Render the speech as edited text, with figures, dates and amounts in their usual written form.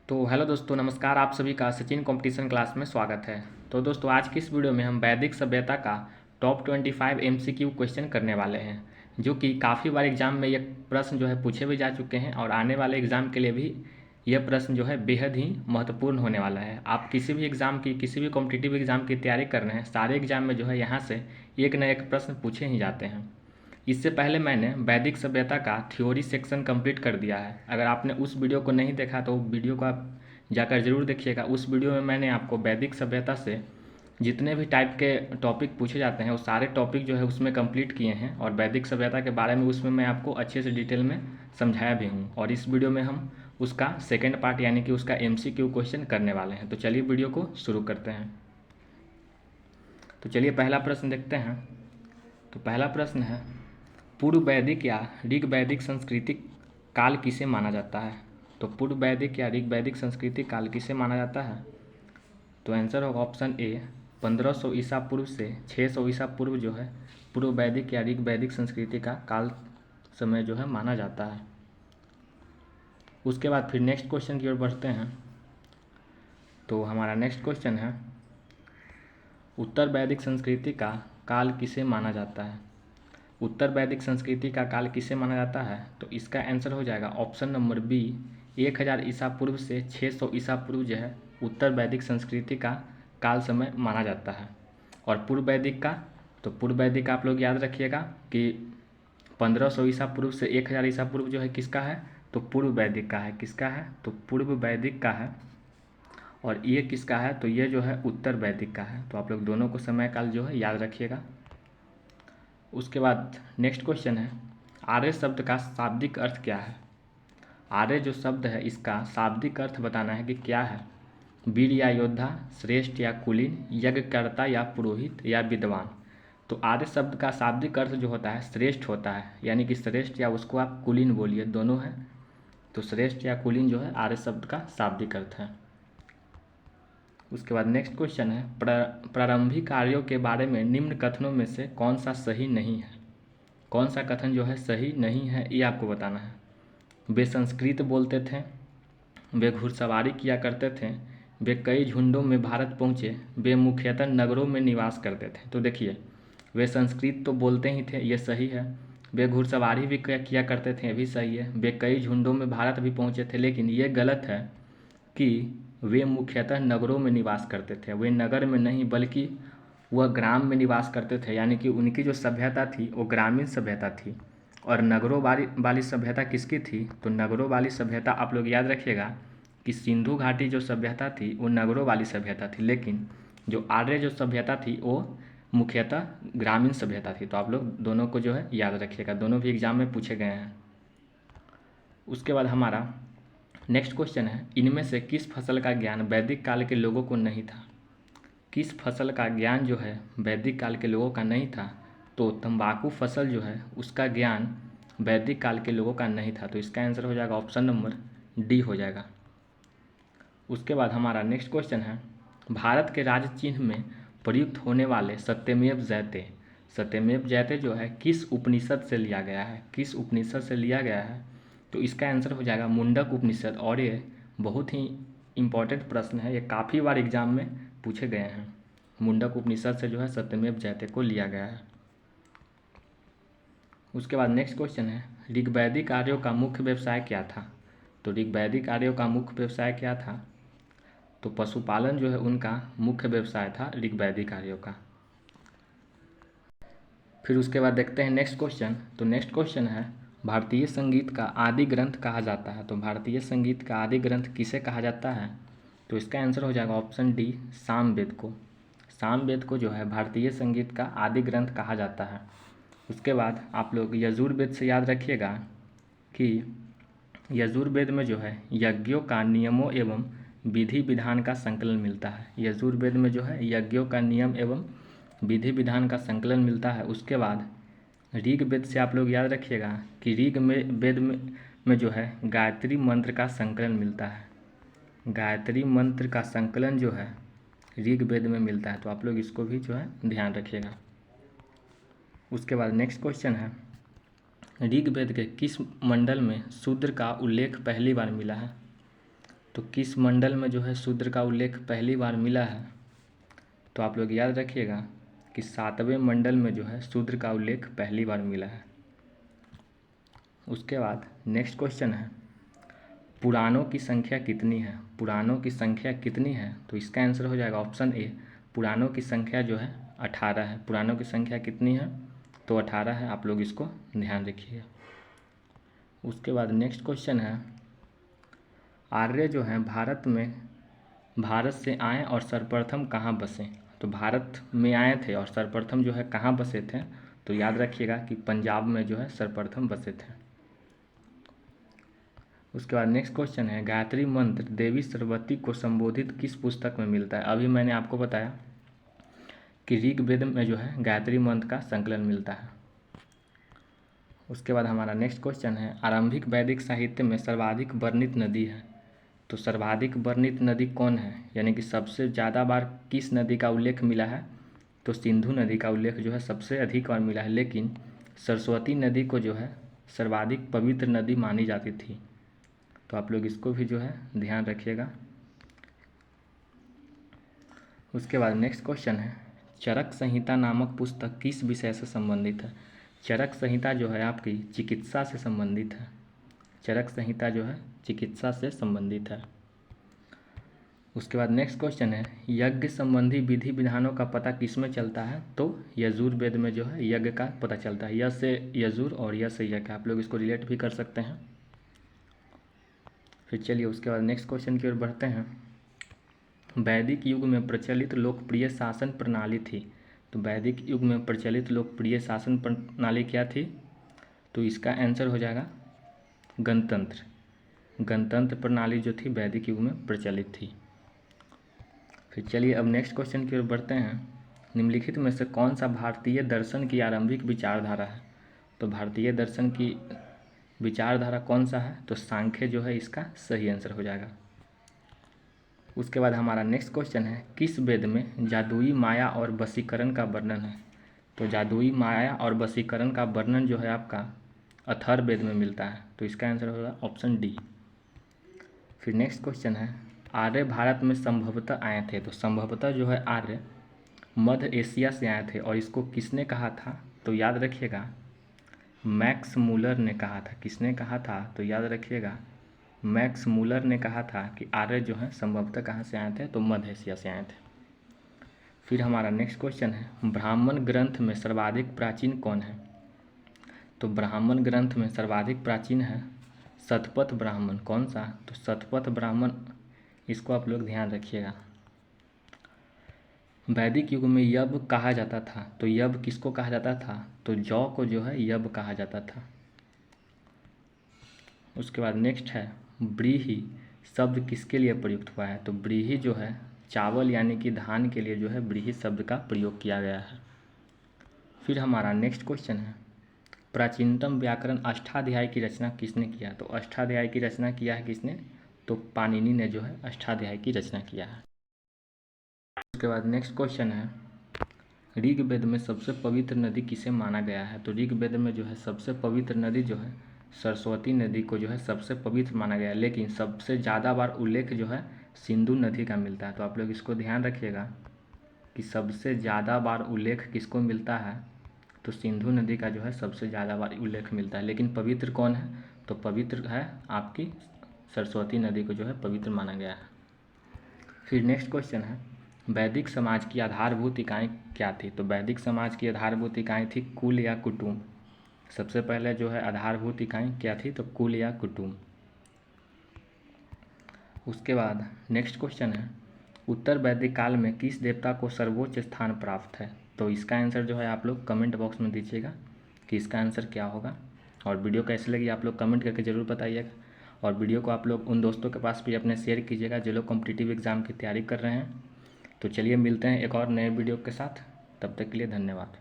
तो हेलो दोस्तों, नमस्कार। आप सभी का सचिन कंपटीशन क्लास में स्वागत है। तो दोस्तों, आज की इस वीडियो में हम वैदिक सभ्यता का टॉप 25 एमसीक्यू क्वेश्चन करने वाले हैं, जो कि काफ़ी बार एग्जाम में ये प्रश्न जो है पूछे भी जा चुके हैं और आने वाले एग्ज़ाम के लिए भी यह प्रश्न जो है बेहद ही महत्वपूर्ण होने वाला है। आप किसी भी एग्ज़ाम की, किसी भी कॉम्पिटिटिव एग्ज़ाम की तैयारी कर रहे हैं, सारे एग्ज़ाम में जो है यहाँ से एक न एक प्रश्न पूछे ही जाते हैं। इससे पहले मैंने वैदिक सभ्यता का थ्योरी सेक्शन कंप्लीट कर दिया है। अगर आपने उस वीडियो को नहीं देखा तो वीडियो को आप जाकर ज़रूर देखिएगा। उस वीडियो में मैंने आपको वैदिक सभ्यता से जितने भी टाइप के टॉपिक पूछे जाते हैं वो सारे टॉपिक जो है उसमें कंप्लीट किए हैं, और वैदिक सभ्यता के बारे में उसमें मैं आपको अच्छे से डिटेल में समझाया भी हूँ। और इस वीडियो में हम उसका सेकेंड पार्ट यानी कि उसका एमसीक्यू क्वेश्चन करने वाले हैं। तो चलिए वीडियो को शुरू करते हैं। तो चलिए पहला प्रश्न देखते हैं। तो पहला प्रश्न है, पूर्व वैदिक या ऋग वैदिक संस्कृति काल किसे माना जाता है? तो पूर्व वैदिक या ऋग वैदिक संस्कृति काल किसे माना जाता है? तो आंसर होगा ऑप्शन ए, 1500 ईसा पूर्व से 600 ईसा पूर्व जो है पूर्व वैदिक या ऋग वैदिक संस्कृति का काल समय जो है माना जाता है। उसके बाद फिर नेक्स्ट क्वेश्चन की ओर बढ़ते हैं। तो हमारा नेक्स्ट क्वेश्चन है, उत्तर वैदिक संस्कृति का काल किसे माना जाता है? उत्तर वैदिक संस्कृति का काल किसे माना जाता है? तो इसका आंसर हो जाएगा ऑप्शन नंबर बी, 1000 ईसा पूर्व से 600 ईसा पूर्व जो है उत्तर वैदिक संस्कृति का काल समय माना जाता है। और पूर्व वैदिक का, तो पूर्व वैदिक आप लोग याद रखिएगा कि 1500 ईसा पूर्व से 1000 ईसा पूर्व जो है किसका है? तो पूर्व वैदिक का है। किसका है? तो पूर्व वैदिक का है। और ये किसका है? तो ये जो है उत्तर वैदिक का है। तो आप लोग दोनों को समय काल जो है याद रखिएगा। उसके बाद नेक्स्ट क्वेश्चन है, आर्य शब्द का शाब्दिक अर्थ क्या है? आर्य जो शब्द है इसका शाब्दिक अर्थ बताना है कि क्या है। वीर या योद्धा, श्रेष्ठ या कुलीन, यज्ञकर्ता या पुरोहित या विद्वान। तो आर्य शब्द का शाब्दिक अर्थ जो होता है श्रेष्ठ होता है, यानी कि श्रेष्ठ या उसको आप कुलीन बोलिए, दोनों है। तो श्रेष्ठ या कुलीन जो है आर्य शब्द का शाब्दिक अर्थ है। उसके बाद नेक्स्ट क्वेश्चन है, प्रारंभिक आर्यों के बारे में निम्न कथनों में से कौन सा सही नहीं है? कौन सा कथन जो है सही नहीं है ये आपको बताना है। वे संस्कृत बोलते थे, वे घुड़सवारी किया करते थे, वे कई झुंडों में भारत पहुँचे, वे मुख्यतः नगरों में निवास करते थे। तो देखिए, वे संस्कृत तो बोलते ही थे, ये सही है। वे घुड़सवारी भी किया करते थे, ये भी सही है। वे कई झुंडों में भारत भी पहुँचे थे, लेकिन ये गलत है कि वे मुख्यतः नगरों में निवास करते थे। वे नगर में नहीं बल्कि वह ग्राम में निवास करते थे, यानी कि उनकी जो सभ्यता थी वो ग्रामीण सभ्यता थी। और नगरों वाली सभ्यता किसकी थी? तो नगरों वाली सभ्यता आप लोग याद रखिएगा कि सिंधु घाटी जो सभ्यता थी वो नगरों वाली सभ्यता थी, लेकिन जो आर्य जो सभ्यता थी वो मुख्यतः ग्रामीण सभ्यता थी। तो आप लोग दोनों को जो है याद रखिएगा, दोनों भी एग्जाम में पूछे गए हैं। उसके बाद हमारा नेक्स्ट क्वेश्चन है, इनमें से किस फसल का ज्ञान वैदिक काल के लोगों को नहीं था? किस फसल का ज्ञान जो है वैदिक काल के लोगों का नहीं था? तो तंबाकू फसल जो है उसका ज्ञान वैदिक काल के लोगों का नहीं था। तो इसका आंसर हो जाएगा ऑप्शन नंबर डी हो जाएगा। उसके बाद हमारा नेक्स्ट क्वेश्चन है, भारत के राज्य चिन्ह में प्रयुक्त होने वाले सत्यमेव जयते, सत्यमेव जयते जो है किस उपनिषद से लिया गया है? किस उपनिषद से लिया गया है? तो इसका आंसर हो जाएगा मुंडक उपनिषद। और ये बहुत ही इम्पॉर्टेंट प्रश्न है, ये काफ़ी बार एग्जाम में पूछे गए हैं। मुंडक उपनिषद से जो है सत्यमेव जयते को लिया गया है। उसके बाद नेक्स्ट क्वेश्चन है, ऋग्वैदिक आर्यों का मुख्य व्यवसाय क्या था? तो ऋग्वैदिक आर्यों का मुख्य व्यवसाय क्या था? तो पशुपालन जो है उनका मुख्य व्यवसाय था ऋग्वैदिक आर्यों का। फिर उसके बाद देखते हैं नेक्स्ट क्वेश्चन। तो नेक्स्ट क्वेश्चन है, भारतीय संगीत का आदि ग्रंथ कहा जाता है। तो भारतीय संगीत का आदि ग्रंथ किसे कहा जाता है? तो इसका आंसर हो जाएगा ऑप्शन डी, सामवेद को। सामवेद को जो है भारतीय संगीत का आदि ग्रंथ कहा जाता है। उसके बाद आप लोग यजुर्वेद से याद रखिएगा कि यजुर्वेद में जो है यज्ञों का नियमों एवं विधि विधान का संकलन मिलता है। यजुर्वेद में जो है यज्ञों का नियम एवं विधि विधान का संकलन मिलता है। उसके बाद ऋग्वेद से आप लोग याद रखिएगा कि ऋग्वेद में जो है गायत्री मंत्र का संकलन मिलता है। गायत्री मंत्र का संकलन जो है ऋग्वेद में मिलता है। तो आप लोग इसको भी जो है ध्यान रखिएगा। उसके बाद नेक्स्ट क्वेश्चन है, ऋग्वेद के किस मंडल में शूद्र का उल्लेख पहली बार मिला है? तो किस मंडल में जो है शूद्र का उल्लेख पहली बार मिला है? तो आप लोग याद रखिएगा कि 7वें मंडल में जो है शूद्र का उल्लेख पहली बार मिला है। उसके बाद नेक्स्ट क्वेश्चन है, पुराणों की संख्या कितनी है? पुराणों की संख्या कितनी है? तो इसका आंसर हो जाएगा ऑप्शन ए, पुराणों की संख्या जो है 18 है। पुराणों की संख्या कितनी है? तो 18 है। आप लोग इसको ध्यान रखिएगा। उसके बाद नेक्स्ट क्वेश्चन है, आर्य जो हैं भारत से आए और सर्वप्रथम कहाँ बसे? तो भारत में आए थे और सर्वप्रथम जो है कहाँ बसे थे? तो याद रखिएगा कि पंजाब में जो है सर्वप्रथम बसे थे। उसके बाद नेक्स्ट क्वेश्चन है, गायत्री मंत्र देवी सरस्वती को संबोधित किस पुस्तक में मिलता है? अभी मैंने आपको बताया कि ऋग्वेद में जो है गायत्री मंत्र का संकलन मिलता है। उसके बाद हमारा नेक्स्ट क्वेश्चन है, आरंभिक वैदिक साहित्य में सर्वाधिक वर्णित नदी है। तो सर्वाधिक वर्णित नदी कौन है, यानी कि सबसे ज़्यादा बार किस नदी का उल्लेख मिला है? तो सिंधु नदी का उल्लेख जो है सबसे अधिक बार मिला है, लेकिन सरस्वती नदी को जो है सर्वाधिक पवित्र नदी मानी जाती थी। तो आप लोग इसको भी जो है ध्यान रखिएगा। उसके बाद नेक्स्ट क्वेश्चन है, चरक संहिता नामक पुस्तक किस विषय से संबंधित है? चरक संहिता जो है आपकी चिकित्सा से संबंधित है। चरक संहिता जो है चिकित्सा से संबंधित है। उसके बाद नेक्स्ट क्वेश्चन है, यज्ञ संबंधी विधि विधानों का पता किस में चलता है? तो यजुर्वेद में जो है यज्ञ का पता चलता है। य से यजुर और य से यज्ञ, आप लोग इसको रिलेट भी कर सकते हैं। फिर चलिए उसके बाद नेक्स्ट क्वेश्चन की ओर बढ़ते हैं। वैदिक युग में प्रचलित लोकप्रिय शासन प्रणाली थी। तो वैदिक युग में प्रचलित लोकप्रिय शासन प्रणाली क्या थी? तो इसका आंसर हो जाएगा गणतंत्र। गणतंत्र प्रणाली जो थी वैदिक युग में प्रचलित थी। फिर चलिए अब नेक्स्ट क्वेश्चन की ओर बढ़ते हैं। निम्नलिखित में से कौन सा भारतीय दर्शन की आरंभिक विचारधारा है? तो भारतीय दर्शन की विचारधारा कौन सा है? तो सांख्य जो है इसका सही आंसर हो जाएगा। उसके बाद हमारा नेक्स्ट क्वेश्चन है, किस वेद में जादुई माया और वशीकरण का वर्णन है? तो जादुई माया और वशीकरण का वर्णन जो है आपका अथर्ववेद में मिलता है। तो इसका आंसर होगा ऑप्शन डी। फिर नेक्स्ट क्वेश्चन है, आर्य भारत में संभवतः आए थे। तो संभवतः जो है आर्य मध्य एशिया से आए थे, और इसको किसने कहा था? तो याद रखिएगा मैक्स मूलर ने कहा था। किसने कहा था? तो याद रखिएगा मैक्स मूलर ने कहा था कि आर्य जो है संभवतः कहाँ से आए थे? तो मध्य एशिया से आए थे। फिर हमारा नेक्स्ट क्वेश्चन है, ब्राह्मण ग्रंथ में सर्वाधिक प्राचीन कौन है? तो ब्राह्मण ग्रंथ में सर्वाधिक प्राचीन है शतपथ ब्राह्मण। कौन सा? तो शतपथ ब्राह्मण, इसको आप लोग ध्यान रखिएगा। वैदिक युग में यव कहा जाता था। तो यव किसको कहा जाता था? तो जौ को जो है यव कहा जाता था। उसके बाद नेक्स्ट है, व्रीहि शब्द किसके लिए प्रयुक्त हुआ है? तो व्रीहि जो है चावल यानी कि धान के लिए जो है व्रीहि शब्द का प्रयोग किया गया है। फिर हमारा नेक्स्ट क्वेश्चन है, प्राचीनतम व्याकरण अष्टाध्यायी की रचना किसने किया? तो अष्टाध्यायी की रचना किया है किसने? तो पाणिनि ने जो है अष्टाध्यायी की रचना किया है। उसके बाद नेक्स्ट क्वेश्चन है, ऋग्वेद में सबसे पवित्र नदी किसे माना गया है? तो ऋग्वेद में जो है सबसे पवित्र नदी जो है सरस्वती नदी को जो है सबसे पवित्र माना गया है, लेकिन सबसे ज़्यादा बार उल्लेख जो है सिंधु नदी का मिलता है। तो आप लोग इसको ध्यान रखिएगा कि सबसे ज़्यादा बार उल्लेख किसको मिलता है? तो सिंधु नदी का जो है सबसे ज़्यादा बार उल्लेख मिलता है। लेकिन पवित्र कौन है? तो पवित्र है आपकी सरस्वती नदी को जो है पवित्र माना गया है। फिर नेक्स्ट क्वेश्चन है, वैदिक समाज की आधारभूत इकाई क्या थी? तो वैदिक समाज की आधारभूत इकाई थी कुल या कुटुंब। सबसे पहले जो है आधारभूत इकाई क्या थी? तो कुल या कुटुंब। उसके बाद नेक्स्ट क्वेश्चन है, उत्तर वैदिक काल में किस देवता को सर्वोच्च स्थान प्राप्त है? तो इसका आंसर जो है आप लोग कमेंट बॉक्स में दीजिएगा कि इसका आंसर क्या होगा। और वीडियो कैसी लगी आप लोग कमेंट करके ज़रूर बताइएगा। और वीडियो को आप लोग उन दोस्तों के पास भी अपने शेयर कीजिएगा जो लोग कॉम्पिटिटिव एग्ज़ाम की तैयारी कर रहे हैं। तो चलिए मिलते हैं एक और नए वीडियो के साथ, तब तक के लिए धन्यवाद।